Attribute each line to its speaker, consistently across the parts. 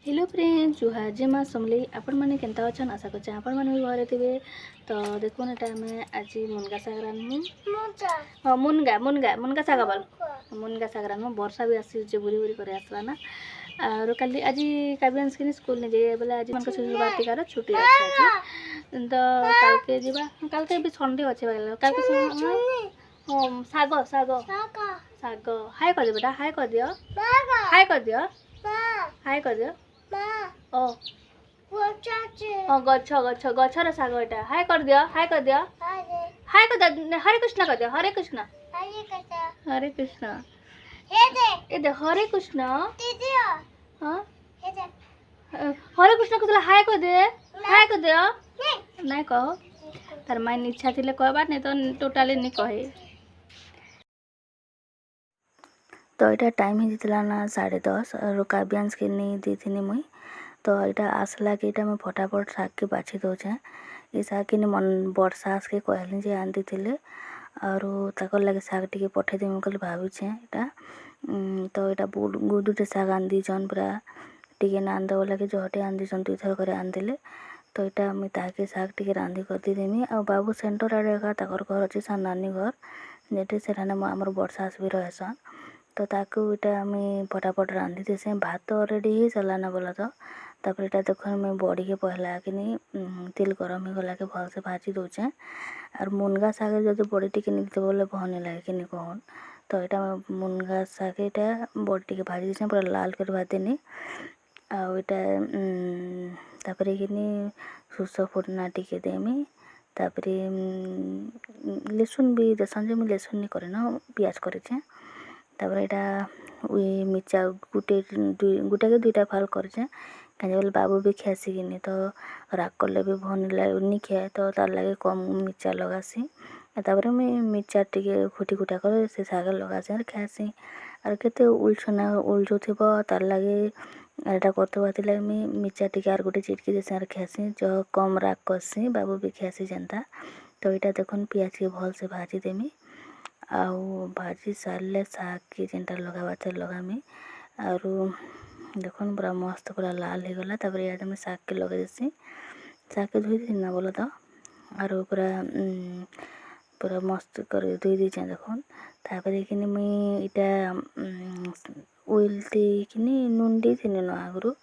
Speaker 1: Hello friends जुहार जे माँ समली आपण मैंने केनता अच्छन आशा कर आपण मैंने भी घरे थे। तो देखो ना टाइम आज मुनगा साग रान्हु। हाँ मुनगा मुनगा मुनगा साग बोल मुनगा साग रान्हु। वर्षा भी आसी बुरी बुरी करे आसला ना और कल आज काव्यांश के स्कूल नहीं जाए बोले आज मन शिशु बाटिकार छुट्टी अच्छे आज तो कल के जीवा कल के भी संडे अच्छे कल के साग साग साग हाय कर दियो बेटा हाय कर दियो हाय कर दियो हाय कर दियो ओ गच्छ गच्छ गच्छर साग एटा हाय कर दियो हाय कर दियो हाय कर दियो हरे कृष्ण कर दियो हरे कृष्ण हरे कृष्ण ए दे हरे कृष्ण हाँ हरे कृष्ण को हाय कर दियो नहीं कहो तार माइन इच्छा थिले कहबार नहीं तो टोटाली नहीं कहे। तो यहाँ टाइम ही ना 10:30 और काव्यांश के नहीं दी थी मुई तो यहाँ आसला कि मुझे फटाफट शाग के बाछी दौचे ये शाग कि मन वर्षा आस के कहली जे आंदी थे और ताकर लगे शाग टी पठेदेमी कल भावुचे यहाँ तो यहाँ गुदुटे शाग आंदीचन पूरा टी नांदब लगे जहटे आंदीचन 2 थर कर आंदे तो यहाँ मुझे ताके शाग टी रांधि कर देदेमी आ बाबू सेंटर आड़े घर अच्छे सा नानी घर जेटे से आमर वर्षा आस भी रहसन तो ताकू इटा मैं फटाफट रांधि देसे भात तो ऑलरेडी ही सारा ना बोला तो तापर इटा देख मैं बड़ी के पहला कि तेल गरम हो गला के भल से भाजी दौचे और मुनगा सागे जो बड़ी टी निकते बोले भल लगे कि कहन तो यहाँ मुनगा सागे इटा बड़ी टी भाजी देसे पूरा लाल कर भाजदेनी आपर कि सुस फुटना टी देमी तापर लेसुन भी देसन जो मुझे लेसुन नहीं करे ना पियाज करे तापर यहाँ मिर्चा गुटे के 2टा फाल करे कहीं बोले बाबू भी खासी कि तो राग कले भी भन नहीं खाए तो तार लगे कम मिर्चा लगासी तापर मुझे मिर्चा टी खुटी खुटा कर से साग लगासी खासी और केते उलझना उलझु थी तार लगे एटा करते लगे मुझे मिर्चा टी और गोटे चिटकी देसी खासी जो कम राग करसी बाबू भी खासी जनता तो यहाँ देखुन पियाज के भल से भाजी देमी आउ भाजी सारे शाग के जेनटा लगावा लगामी और देखुन पूरा मस्त पूरा लाल हो गला तापर यहाँ मुझे शाग के लगे देसी शाग के धोई दी ना बोला तो और पूरा पूरा मस्त कर धोई दीचे देखुन तापर कि मुई इटा उइल कि नून दी थी न आगु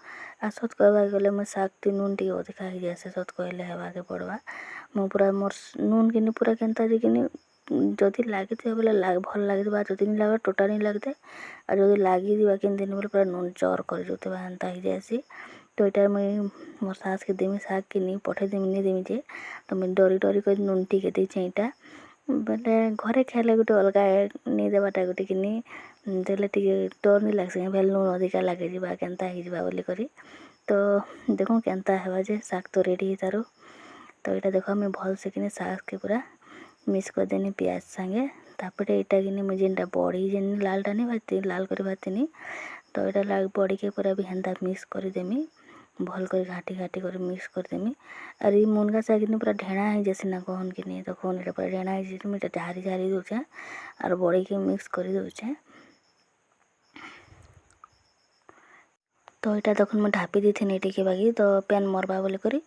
Speaker 1: आ सत कहवा गले मैं शाग ती नून टी अधिका ही जाए सत कहले हेबाके पड़वा मु पूरा मोर नून कि पूरा केनता कि जदि लगी बोले भल लगे जदि नहीं लगे टोटाल नहीं लगते और जब लगी कि बोले पूरा नून चर कर जो एंता ही जाएसी तो यहाँ मुझे मोर सास के देमी शाग कि नहीं पठेदेमी नहीं देमी जे तो मुझे डरी डरी कर नून टी देचे यहाँ बोले घरे खाइले गोटे अलग नहीं देवाटा गोटे कि देले टी डर नहीं लगे बेल नून अधिका लगे जा के बोली करी तो देखो केनता है जे शाग तो रेडी तारू तो यहाँ देख मुझे भल से कि शाग के पूरा मिक्स कर देनी पियाज संगे तापर यहाँ कि मुझे जेनटा बड़ी जेन लालटा नहीं भाजती लाल कर भाजती तो यहाँ बड़ी के पूरा भी हेन्ता मिक्स कर देमी भल कर घाटी घाटी कर मिक्स कर देमी और ये मुनगा शाग पूरा ढेणा हो जैसे ना कहन कि तो कहन ये पूरा ढेणा हो मुझे झारी झारी दूचे और बड़ी के मिक्स कर दूचे तो यहाँ देख मुझे ढापी दी थी टी बाकी तो पैन मरवा बोली करी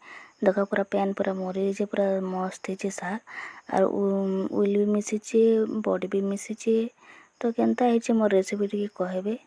Speaker 1: देख पूरा पैन पूरा मरी पूरा मस्त है शाग और उइल भी मिसी बड़ी भी मिसी तो केनता है मोर रेसिपी टी कहबे।